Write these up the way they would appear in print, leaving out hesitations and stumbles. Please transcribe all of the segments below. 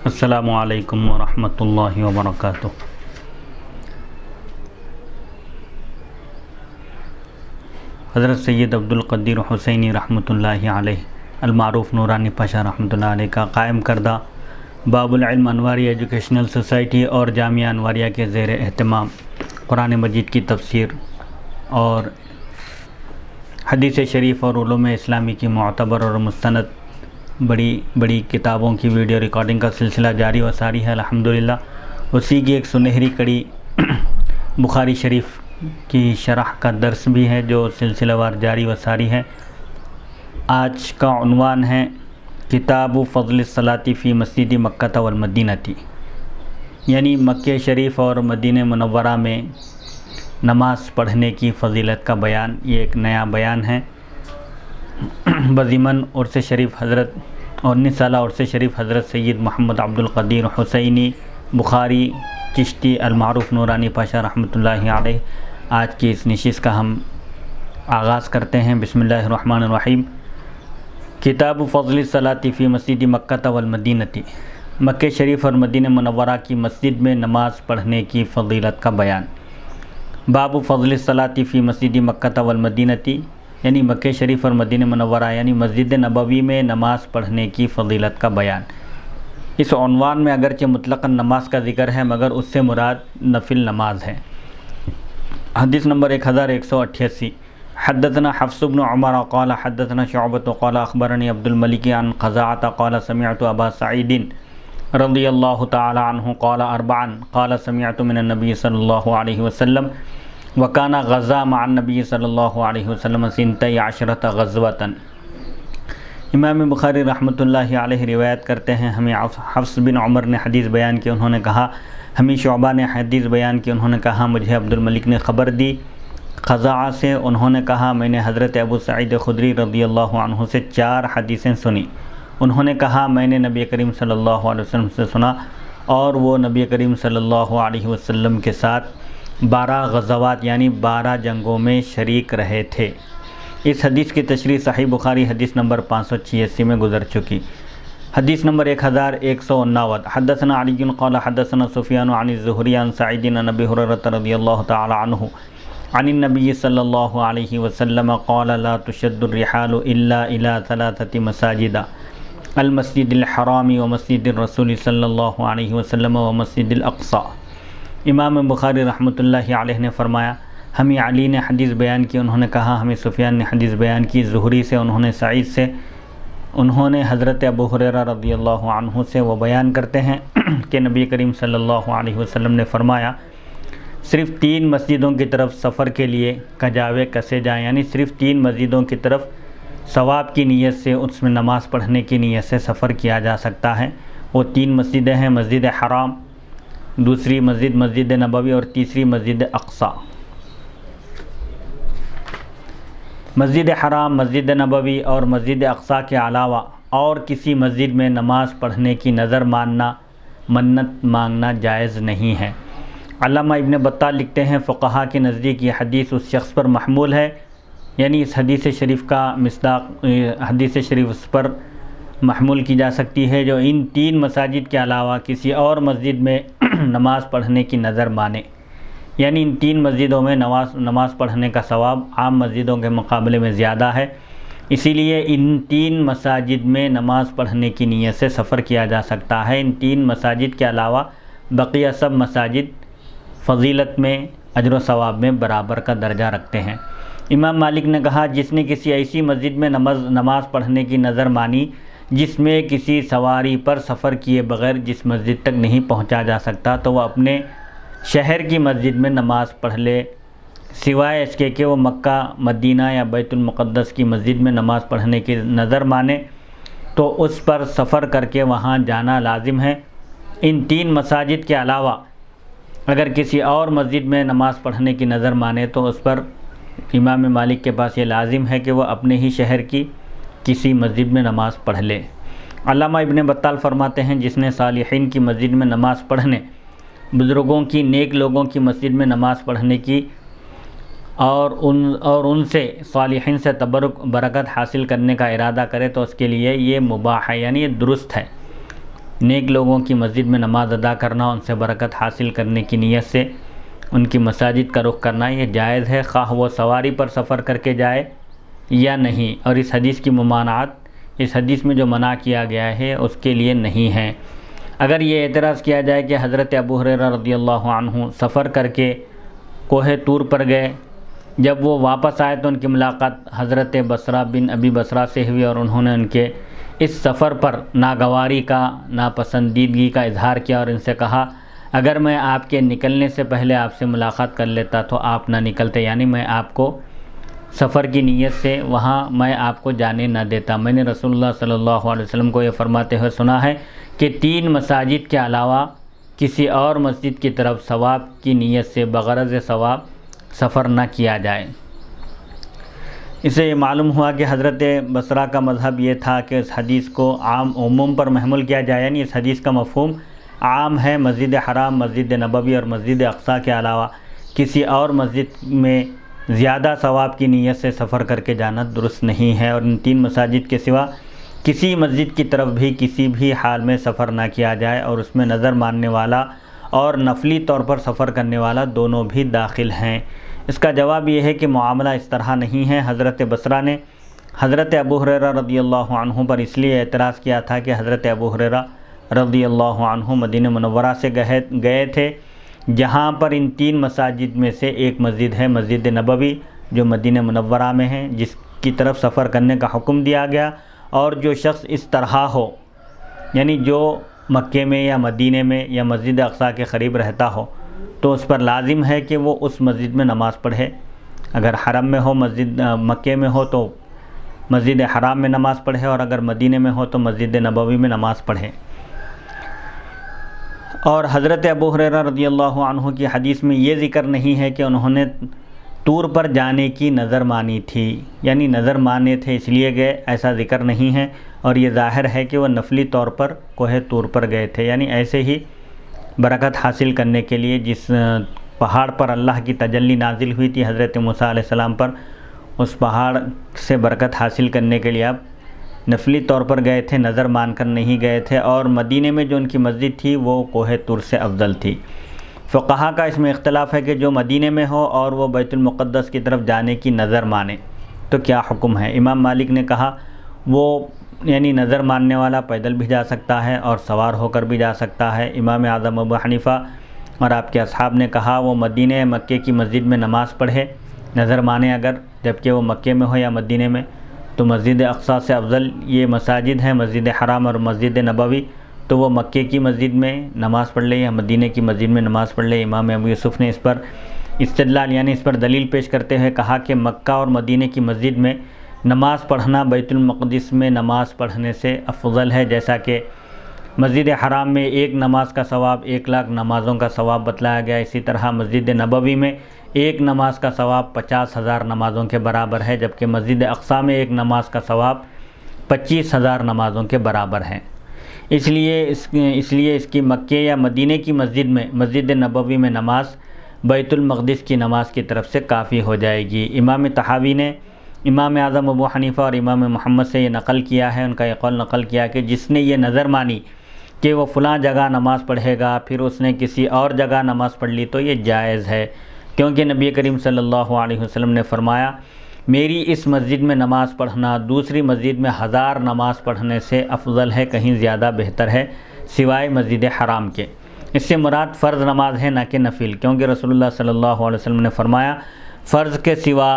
السلام علیکم ورحمۃ اللہ وبرکاتہ۔ حضرت سید عبدالقدیر حسینی رحمۃ اللہ علیہ المعروف نورانی پاشا رحمۃ اللہ علیہ کا قائم کردہ باب العلم انواری ایجوکیشنل سوسائٹی اور جامعہ انواریہ کے زیر اہتمام قرآن مجید کی تفسیر اور حدیث شریف اور علوم اسلامی کی معتبر اور مستند بڑی کتابوں کی ویڈیو ریکارڈنگ کا سلسلہ جاری و ساری ہے الحمدللہ۔ اسی کی ایک سنہری کڑی بخاری شریف کی شرح کا درس بھی ہے جو سلسلہ وار جاری و ساری ہے۔ آج کا عنوان ہے کتاب فضل الصلاۃ فی مسجد مکہ والمدینہ، یعنی مکہ شریف اور مدینہ منورہ میں نماز پڑھنے کی فضیلت کا بیان۔ یہ ایک نیا بیان ہے بضمن عرس شریف حضرت 19 سالہ عرس شریف حضرت سید محمد عبدالقدیر حسینی بخاری چشتی المعروف نورانی پاشا رحمۃ اللہ علیہ۔ آج کی اس نشست کا ہم آغاز کرتے ہیں۔ بسم اللہ الرحمن الرحیم۔ کتاب فضل الصلاۃ فی مسجد مکہ والمدینہ، مکہ شریف اور مدینہ منورہ کی مسجد میں نماز پڑھنے کی فضیلت کا بیان۔ باب فضل الصلاۃ فی مسجد مکہ والمدینہ، یعنی مکہ شریف اور مدینہ منورہ یعنی مسجد نبوی میں نماز پڑھنے کی فضیلت کا بیان۔ اس عنوان میں اگرچہ مطلقاً نماز کا ذکر ہے مگر اس سے مراد نفل نماز ہے۔ حدیث نمبر 1188۔ حدثنا حفص بن عمر قال حدثنا شعبة قال اخبرني عبد الملك عن قزاعة قال سمعت ابا سعيد رضي الله تعالى عنه قال اربعا قال سمعت من النبي صلى الله عليه وسلم وكان غزا مع النبي صلی اللہ علیہ وسلم 12 غزوة۔ امام بخاری رحمۃ اللہ علیہ روایت کرتے ہیں ہمیں حفص بن عمر نے حدیث بیان کی، انہوں نے کہا ہمیں شعبہ نے حدیث بیان کی، انہوں نے کہا مجھے عبد الملک نے خبر دی قزاعہ سے، انہوں نے کہا میں نے حضرت ابو سعید خدری رضی اللہ عنہ سے 4 حدیثیں سنی۔ انہوں نے کہا میں نے نبی کریم صلی اللہ علیہ وسلم سے سنا اور وہ نبی کریم صلی اللہ علیہ وسلم کے ساتھ 12 غزوات یعنی 12 جنگوں میں شریک رہے تھے۔ اس حدیث کی تشریح صحیح بخاری حدیث نمبر 586 میں گزر چکی۔ حدیث نمبر 1159۔ حدثنا علی قال حدثنا سفیان عن الزہری عن سعید عن ابی ہریرہ رضی اللہ تعالی عنہ عن النبی صلی اللہ علیہ وسلم قال لا تشد الرحال الا الى 3 مساجد المسجد الحرام ومسجد الرسول صلی اللہ علیہ وسلم ومسجد الاقصی۔ امام بخاری رحمۃ اللہ علیہ نے فرمایا ہمیں علی نے حدیث بیان کی، انہوں نے کہا ہمیں سفیان نے حدیث بیان کی زہری سے، انہوں نے سعید سے، انہوں نے حضرت ابو ہریرہ رضی اللہ عنہ سے، وہ بیان کرتے ہیں کہ نبی کریم صلی اللہ علیہ وسلم نے فرمایا صرف 3 مسجدوں کی طرف سفر کے لیے کجاوے کسے جائیں، یعنی صرف 3 مسجدوں کی طرف ثواب کی نیت سے اس میں نماز پڑھنے کی نیت سے سفر کیا جا سکتا ہے۔ وہ 3 مسجدیں ہیں مسجد حرام، دوسری مسجد مسجد نبوی اور تیسری مسجد اقصی۔ مسجد حرام، مسجد نبوی اور مسجد اقصی کے علاوہ اور کسی مسجد میں نماز پڑھنے کی نظر ماننا، منت مانگنا جائز نہیں ہے۔ علامہ ابن بطال لکھتے ہیں فقہا کے نزدیک یہ حدیث اس شخص پر محمول ہے، یعنی اس حدیث شریف کا مصداق حدیث شریف اس پر محمول کی جا سکتی ہے جو ان 3 مساجد کے علاوہ کسی اور مسجد میں نماز پڑھنے کی نظر مانے، یعنی ان 3 مسجدوں میں نماز پڑھنے کا ثواب عام مسجدوں کے مقابلے میں زیادہ ہے، اسی لیے ان 3 مساجد میں نماز پڑھنے کی نیت سے سفر کیا جا سکتا ہے۔ ان 3 مساجد کے علاوہ بقیہ سب مساجد فضیلت میں اجر و ثواب میں برابر کا درجہ رکھتے ہیں۔ امام مالک نے کہا جس نے کسی ایسی مسجد میں نماز پڑھنے کی نظر مانی جس میں کسی سواری پر سفر کیے بغیر جس مسجد تک نہیں پہنچا جا سکتا تو وہ اپنے شہر کی مسجد میں نماز پڑھ لے، سوائے اس کے کہ وہ مکہ، مدینہ یا بیت المقدس کی مسجد میں نماز پڑھنے کی نظر مانے تو اس پر سفر کر کے وہاں جانا لازم ہے۔ ان 3 مساجد کے علاوہ اگر کسی اور مسجد میں نماز پڑھنے کی نظر مانے تو اس پر امام مالک کے پاس یہ لازم ہے کہ وہ اپنے ہی شہر کی کسی مسجد میں نماز پڑھ لے۔ علامہ ابن بطال فرماتے ہیں جس نے صالحین کی مسجد میں نماز پڑھنے، بزرگوں کی، نیک لوگوں کی مسجد میں نماز پڑھنے کی اور ان سے صالحین سے تبرک برکت حاصل کرنے کا ارادہ کرے تو اس کے لیے یہ مباح ہے، یعنی یہ درست ہے۔ نیک لوگوں کی مسجد میں نماز ادا کرنا، ان سے برکت حاصل کرنے کی نیت سے ان کی مساجد کا رخ کرنا یہ جائز ہے، خواہ وہ سواری پر سفر کر کے جائے یا نہیں، اور اس حدیث کی ممانعت، اس حدیث میں جو منع کیا گیا ہے اس کے لیے نہیں ہے۔ اگر یہ اعتراض کیا جائے کہ حضرت ابو ہریرہ رضی اللہ عنہ سفر کر کے کوہ طور پر گئے، جب وہ واپس آئے تو ان کی ملاقات حضرت بصرہ بن ابی بصرہ سے ہوئی اور انہوں نے ان کے اس سفر پر ناگواری کا، ناپسندیدگی کا اظہار کیا اور ان سے کہا اگر میں آپ کے نکلنے سے پہلے آپ سے ملاقات کر لیتا تو آپ نہ نکلتے، یعنی میں آپ کو سفر کی نیت سے وہاں میں آپ کو جانے نہ دیتا۔ میں نے رسول اللہ صلی اللہ علیہ وسلم کو یہ فرماتے ہوئے سنا ہے کہ 3 مساجد کے علاوہ کسی اور مسجد کی طرف ثواب کی نیت سے بغرض ثواب سفر نہ کیا جائے۔ اس سے یہ معلوم ہوا کہ حضرت بصرہ کا مذہب یہ تھا کہ اس حدیث کو عام عموم پر محمول کیا جائے، یعنی اس حدیث کا مفہوم عام ہے، مسجد حرام، مسجد نبوی اور مسجد اقصیٰ کے علاوہ کسی اور مسجد میں زیادہ ثواب کی نیت سے سفر کر کے جانا درست نہیں ہے، اور ان 3 مساجد کے سوا کسی مسجد کی طرف بھی کسی بھی حال میں سفر نہ کیا جائے، اور اس میں نظر ماننے والا اور نفلی طور پر سفر کرنے والا دونوں بھی داخل ہیں۔ اس کا جواب یہ ہے کہ معاملہ اس طرح نہیں ہے۔ حضرت بصرہ نے حضرت ابو ہریرہ رضی اللہ عنہ پر اس لیے اعتراض کیا تھا کہ حضرت ابو ہریرہ رضی اللہ عنہ مدینہ منورہ سے گئے تھے، جہاں پر ان 3 مساجد میں سے ایک مسجد ہے مسجد نبوی جو مدینہ منورہ میں ہے، جس کی طرف سفر کرنے کا حکم دیا گیا، اور جو شخص اس طرح ہو، یعنی جو مکے میں یا مدینہ میں یا مسجد اقصیٰ کے قریب رہتا ہو تو اس پر لازم ہے کہ وہ اس مسجد میں نماز پڑھے۔ اگر حرم میں ہو، مسجد مکے میں ہو تو مسجد حرام میں نماز پڑھے، اور اگر مدینہ میں ہو تو مسجد نبوی میں نماز پڑھے۔ اور حضرت ابو ہریرہ رضی اللہ عنہ کی حدیث میں یہ ذکر نہیں ہے کہ انہوں نے طور پر جانے کی نظر مانی تھی، یعنی نظر مانے تھے اس لیے گئے، ایسا ذکر نہیں ہے، اور یہ ظاہر ہے کہ وہ نفلی طور پر کوہ طور پر گئے تھے، یعنی ایسے ہی برکت حاصل کرنے کے لیے جس پہاڑ پر اللہ کی تجلی نازل ہوئی تھی حضرت موسیٰ علیہ السلام پر، اس پہاڑ سے برکت حاصل کرنے کے لیے آپ نفلی طور پر گئے تھے، نظر مان کر نہیں گئے تھے، اور مدینے میں جو ان کی مسجد تھی وہ کوہ طور سے افضل تھی۔ فقہا کا اس میں اختلاف ہے کہ جو مدینے میں ہو اور وہ بیت المقدس کی طرف جانے کی نظر مانے تو کیا حکم ہے۔ امام مالک نے کہا وہ یعنی نظر ماننے والا پیدل بھی جا سکتا ہے اور سوار ہو کر بھی جا سکتا ہے۔ امام اعظم ابو حنیفہ اور آپ کے اصحاب نے کہا وہ مدینہ مکے کی مسجد میں نماز پڑھے، نظر مانے اگر، جبکہ وہ مکے میں ہو یا مدینہ میں، تو مسجد اقصیٰ سے افضل یہ مساجد ہیں، مسجد حرام اور مسجد نبوی، تو وہ مکے کی مسجد میں نماز پڑھ لے یا مدینہ کی مسجد میں نماز پڑھ لے۔ امام ابو یوسف نے اس پر استدلال یعنی اس پر دلیل پیش کرتے ہوئے کہا کہ مکہ اور مدینہ کی مسجد میں نماز پڑھنا بیت المقدس میں نماز پڑھنے سے افضل ہے، جیسا کہ مسجد حرام میں 1 نماز کا ثواب 1,00,000 نمازوں کا ثواب بتلایا گیا، اسی طرح مسجد نبوی میں 1 نماز کا ثواب 50,000 نمازوں کے برابر ہے، جبکہ مسجد اقصیٰ میں 1 نماز کا ثواب 25,000 نمازوں کے برابر ہے۔ اس لیے اس کی مکے یا مدینہ کی مسجد میں، مسجد نبوی میں نماز بیت المقدس کی نماز کی طرف سے کافی ہو جائے گی۔ امام طحاوی نے امام اعظم ابو حنیفہ اور امام محمد سے یہ نقل کیا ہے، ان کا یہ قول نقل کیا کہ جس نے یہ نظر مانی کہ وہ فلاں جگہ نماز پڑھے گا، پھر اس نے کسی اور جگہ نماز پڑھ لی تو یہ جائز ہے، کیونکہ نبی کریم صلی اللہ علیہ وسلم نے فرمایا میری اس مسجد میں نماز پڑھنا دوسری مسجد میں 1000 نماز پڑھنے سے افضل ہے، کہیں زیادہ بہتر ہے، سوائے مسجد حرام کے۔ اس سے مراد فرض نماز ہے نہ کہ نفل، کیونکہ رسول اللہ صلی اللہ علیہ وسلم نے فرمایا فرض کے سوا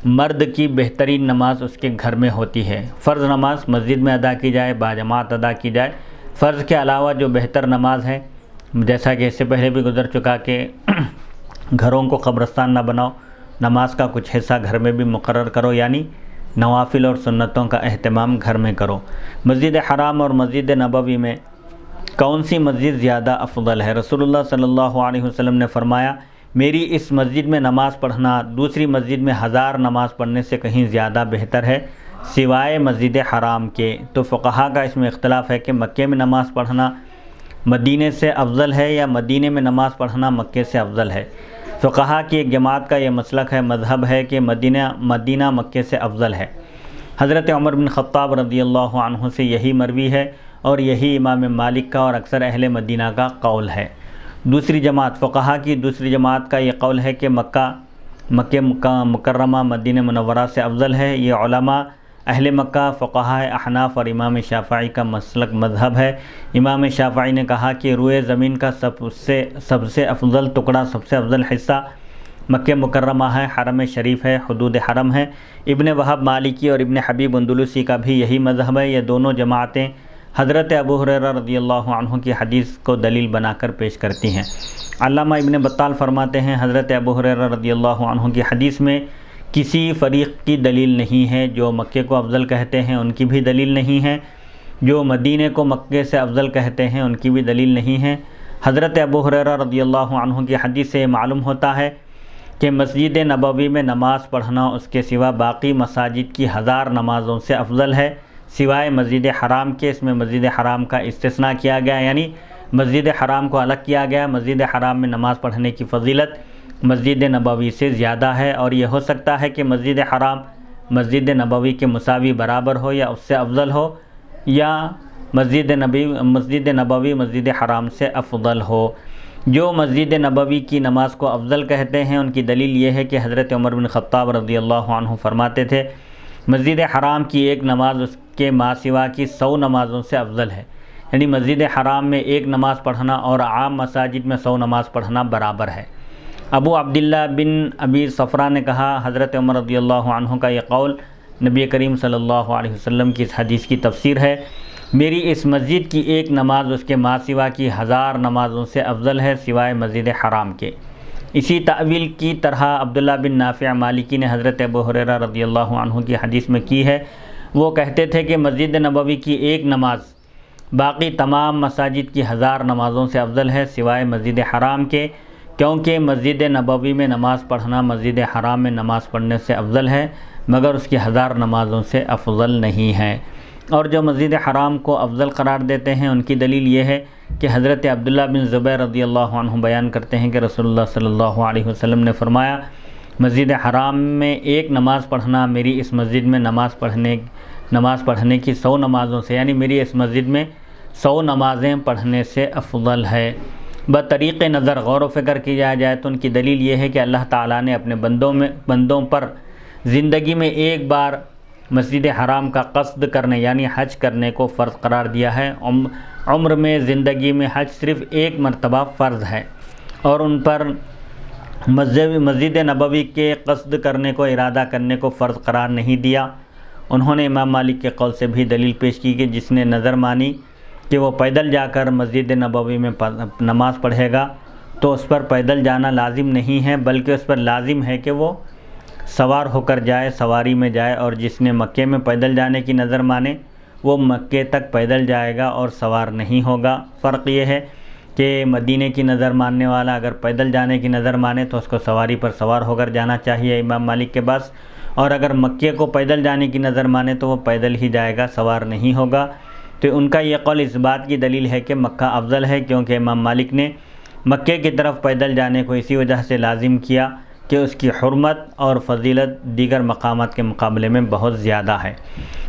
مرد کی بہترین نماز اس کے گھر میں ہوتی ہے۔ فرض نماز مسجد میں ادا کی جائے، باجماعت ادا کی جائے۔ فرض کے علاوہ جو بہتر نماز ہے، جیسا کہ اس سے پہلے بھی گزر چکا کہ گھروں کو قبرستان نہ بناؤ، نماز کا کچھ حصہ گھر میں بھی مقرر کرو، یعنی نوافل اور سنتوں کا اہتمام گھر میں کرو۔ مسجد حرام اور مسجد نبوی میں کون سی مسجد زیادہ افضل ہے؟ رسول اللہ صلی اللہ علیہ وسلم نے فرمایا میری اس مسجد میں نماز پڑھنا دوسری مسجد میں 1000 نماز پڑھنے سے کہیں زیادہ بہتر ہے، سوائے مسجد حرام کے۔ تو فقہا کا اس میں اختلاف ہے کہ مکے میں نماز پڑھنا مدینے سے افضل ہے یا مدینے میں نماز پڑھنا مکے سے افضل ہے۔ فقہا کی ایک جماعت کا یہ مسلک ہے، مذہب ہے کہ مدینہ مکے سے افضل ہے۔ حضرت عمر بن خطاب رضی اللہ عنہ سے یہی مروی ہے، اور یہی امام مالک کا اور اکثر اہل مدینہ کا قول ہے۔ دوسری جماعت فقہا کی دوسری جماعت کا یہ قول ہے کہ مکہ مکرمہ مدینہ منورہ سے افضل ہے۔ یہ علماء اہل مکہ، فقہاء احناف اور امام شافعی کا مسلک مذہب ہے۔ امام شافعی نے کہا کہ روئے زمین کا سب سے افضل ٹکڑا، سب سے افضل حصہ مکہ مکرمہ ہے، حرم شریف ہے، حدود حرم ہے۔ ابن وہب مالکی اور ابن حبیب اندلسی کا بھی یہی مذہب ہے۔ یہ دونوں جماعتیں حضرت ابو ہریرہ رضی اللہ عنہ کی حدیث کو دلیل بنا کر پیش کرتی ہیں۔ علامہ ابن بطال فرماتے ہیں حضرت ابو ہریرہ رضی اللہ عنہ کی حدیث میں کسی فریق کی دلیل نہیں ہے۔ جو مکے کو افضل کہتے ہیں ان کی بھی دلیل نہیں ہے، جو مدینے کو مکے سے افضل کہتے ہیں ان کی بھی دلیل نہیں ہے۔ حضرت ابو ہریرہ رضی اللہ عنہ کی حدیث سے معلوم ہوتا ہے کہ مسجد نبوی میں نماز پڑھنا اس کے سوا باقی مساجد کی 1000 نمازوں سے افضل ہے، سوائے مسجد حرام کے۔ اس میں مسجد حرام کا استثناء کیا گیا، یعنی مسجد حرام کو الگ کیا گیا۔ مسجد حرام میں نماز پڑھنے کی فضیلت مسجد نبوی سے زیادہ ہے، اور یہ ہو سکتا ہے کہ مسجد حرام مسجد نبوی کے مساوی برابر ہو یا اس سے افضل ہو، یا مسجد نبوی مسجد حرام سے افضل ہو۔ جو مسجد نبوی کی نماز کو افضل کہتے ہیں ان کی دلیل یہ ہے کہ حضرت عمر بن خطاب رضی اللہ عنہ فرماتے تھے مسجد حرام کی ایک نماز اس کے ما سوا کی 100 نمازوں سے افضل ہے، یعنی مسجد حرام میں ایک نماز پڑھنا اور عام مساجد میں 100 نماز پڑھنا برابر ہے۔ ابو عبداللہ بن ابی صفرہ نے کہا حضرت عمر رضی اللہ عنہ کا یہ قول نبی کریم صلی اللہ علیہ وسلم کی اس حدیث کی تفسیر ہے۔ میری اس مسجد کی ایک نماز اس کے ما سوا کی 1000 نمازوں سے افضل ہے، سوائے مسجد حرام کے۔ اسی تعویل کی طرح عبداللہ بن نافع مالکی نے حضرت ابو ہریرہ رضی اللہ عنہ کی حدیث میں کی ہے۔ وہ کہتے تھے کہ مسجد نبوی کی ایک نماز باقی تمام مساجد کی 1000 نمازوں سے افضل ہے، سوائے مسجد حرام کے، کیونکہ مسجد نبوی میں نماز پڑھنا مسجد حرام میں نماز پڑھنے سے افضل ہے، مگر اس کی 1000 نمازوں سے افضل نہیں ہے۔ اور جو مسجد حرام کو افضل قرار دیتے ہیں ان کی دلیل یہ ہے کہ حضرت عبداللہ بن زبیر رضی اللہ عنہ بیان کرتے ہیں کہ رسول اللہ صلی اللہ علیہ وسلم نے فرمایا مسجد حرام میں ایک نماز پڑھنا میری اس مسجد میں نماز پڑھنے کی 100 نمازوں سے، یعنی میری اس مسجد میں 100 نمازیں پڑھنے سے افضل ہے۔ بطریق نظر غور و فکر کی جائے تو ان کی دلیل یہ ہے کہ اللہ تعالیٰ نے اپنے بندوں پر زندگی میں ایک بار مسجد حرام کا قصد کرنے یعنی حج کرنے کو فرض قرار دیا ہے۔ عمر میں زندگی میں حج صرف ایک مرتبہ فرض ہے، اور ان پر مسجد نبوی کے قصد کرنے کو، ارادہ کرنے کو فرض قرار نہیں دیا۔ انہوں نے امام مالک کے قول سے بھی دلیل پیش کی کہ جس نے نظر مانی کہ وہ پیدل جا کر مسجد نبوی میں نماز پڑھے گا تو اس پر پیدل جانا لازم نہیں ہے، بلکہ اس پر لازم ہے کہ وہ سوار ہو کر جائے، سواری میں جائے، اور جس نے مکے میں پیدل جانے کی نظر مانے وہ مکے تک پیدل جائے گا اور سوار نہیں ہوگا۔ فرق یہ ہے کہ مدینے کی نظر ماننے والا اگر پیدل جانے کی نظر مانے تو اس کو سواری پر سوار ہو کر جانا چاہیے امام مالک کے پاس، اور اگر مکے کو پیدل جانے کی نظر مانے تو وہ پیدل ہی جائے گا، سوار نہیں ہوگا۔ تو ان کا یہ قول اس بات کی دلیل ہے کہ مکہ افضل ہے، کیونکہ امام مالک نے مکے کی طرف پیدل جانے کو اسی وجہ سے لازم کیا کہ اس کی حرمت اور فضیلت دیگر مقامات کے مقابلے میں بہت زیادہ ہے۔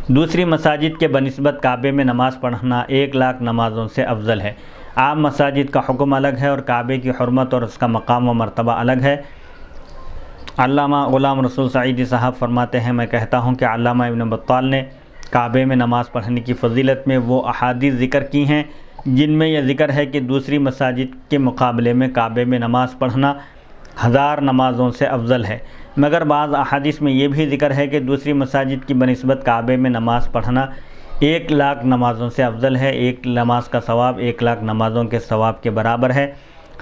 دوسری مساجد کے بنسبت کعبے میں نماز پڑھنا 1,00,000 نمازوں سے افضل ہے۔ عام مساجد کا حکم الگ ہے اور کعبے کی حرمت اور اس کا مقام و مرتبہ الگ ہے۔ علامہ غلام رسول سعیدی صاحب فرماتے ہیں میں کہتا ہوں کہ علامہ ابن بطال نے کعبے میں نماز پڑھنے کی فضیلت میں وہ احادیث ذکر کی ہیں جن میں یہ ذکر ہے کہ دوسری مساجد کے مقابلے میں کعبے میں نماز پڑھنا 1000 نمازوں سے افضل ہے، مگر بعض احادیث میں یہ بھی ذکر ہے کہ دوسری مساجد کی بنسبت کعبے میں نماز پڑھنا 1,00,000 نمازوں سے افضل ہے۔ ایک نماز کا ثواب 1,00,000 نمازوں کے ثواب کے برابر ہے۔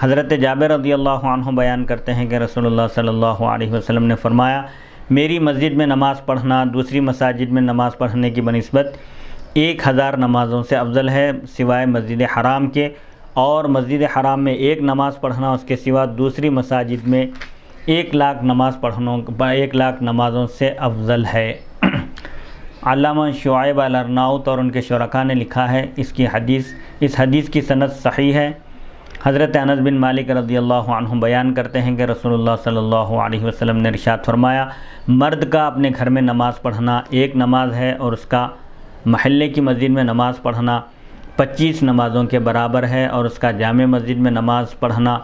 حضرت جابر رضی اللہ عنہ بیان کرتے ہیں کہ رسول اللہ صلی اللہ علیہ وسلم نے فرمایا میری مسجد میں نماز پڑھنا دوسری مساجد میں نماز پڑھنے کی بنسبت 1000 نمازوں سے افضل ہے، سوائے مسجد حرام کے، اور مسجد حرام میں ایک نماز پڑھنا اس کے سوا دوسری مساجد میں 1,00,000 نمازوں سے افضل ہے۔ علامہ شعیب الارناؤط اور ان کے شرکاء نے لکھا ہے اس حدیث کی سند صحیح ہے۔ حضرت انس بن مالک رضی اللہ عنہ بیان کرتے ہیں کہ رسول اللہ صلی اللہ علیہ وسلم نے ارشاد فرمایا مرد کا اپنے گھر میں نماز پڑھنا ایک نماز ہے، اور اس کا محلے کی مسجد میں نماز پڑھنا 25 نمازوں کے برابر ہے، اور اس کا جامع مسجد میں نماز پڑھنا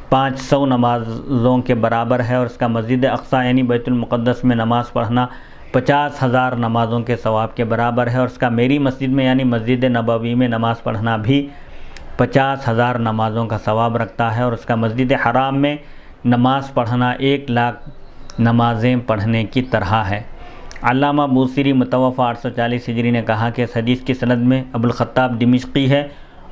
500 نمازوں کے برابر ہے، اور اس کا مسجد اقصیٰ یعنی بیت المقدس میں نماز پڑھنا 50,000 نمازوں کے ثواب کے برابر ہے، اور اس کا میری مسجد میں یعنی مسجد نبوی میں نماز پڑھنا بھی 50,000 نمازوں کا ثواب رکھتا ہے، اور اس کا مسجد حرام میں نماز پڑھنا 1,00,000 نمازیں پڑھنے کی طرح ہے۔ علامہ بوصیری متوفی 840 ہجری نے کہا کہ اس حدیث کی سند میں ابو الخطاب دمشقی ہے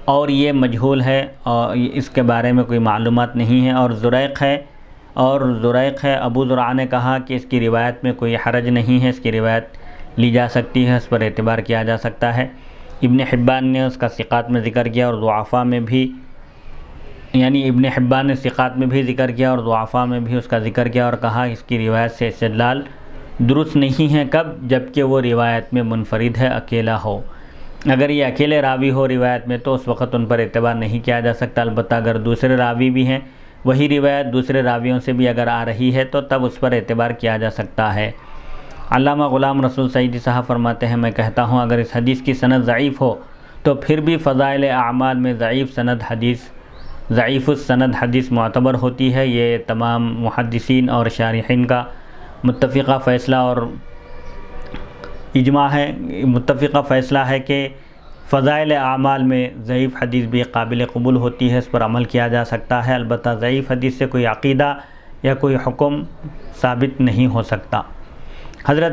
اور یہ مجہول ہے، اور اس کے بارے میں کوئی معلومات نہیں ہے، اور زریق ہے ابو زرعہ نے کہا کہ اس کی روایت میں کوئی حرج نہیں ہے، اس کی روایت لی جا سکتی ہے، اس پر اعتبار کیا جا سکتا ہے۔ ابن حبان نے اس کا ثقات میں ذکر کیا اور ضعفاء میں بھی، یعنی ابن حبان نے ثقات میں بھی ذکر کیا اور ضعفاء میں بھی اس کا ذکر کیا، اور کہا اس کی روایت سے استدلال درست نہیں ہے، کب؟ جبکہ وہ روایت میں منفرد ہے، اکیلا ہو۔ اگر یہ اکیلے راوی ہو روایت میں تو اس وقت ان پر اعتبار نہیں کیا جا سکتا، البتہ اگر دوسرے راوی بھی ہیں، وہی روایت دوسرے راویوں سے بھی اگر آ رہی ہے تو تب اس پر اعتبار کیا جا سکتا ہے۔ علامہ غلام رسول سعیدی صاحب فرماتے ہیں، میں کہتا ہوں اگر اس حدیث کی سند ضعیف ہو تو پھر بھی فضائل اعمال میں ضعیف السند حدیث معتبر ہوتی ہے۔ یہ تمام محدثین اور شارحین کا متفقہ فیصلہ ہے کہ فضائل اعمال میں ضعیف حدیث بھی قابل قبول ہوتی ہے، اس پر عمل کیا جا سکتا ہے، البتہ ضعیف حدیث سے کوئی عقیدہ یا کوئی حکم ثابت نہیں ہو سکتا۔ حضرت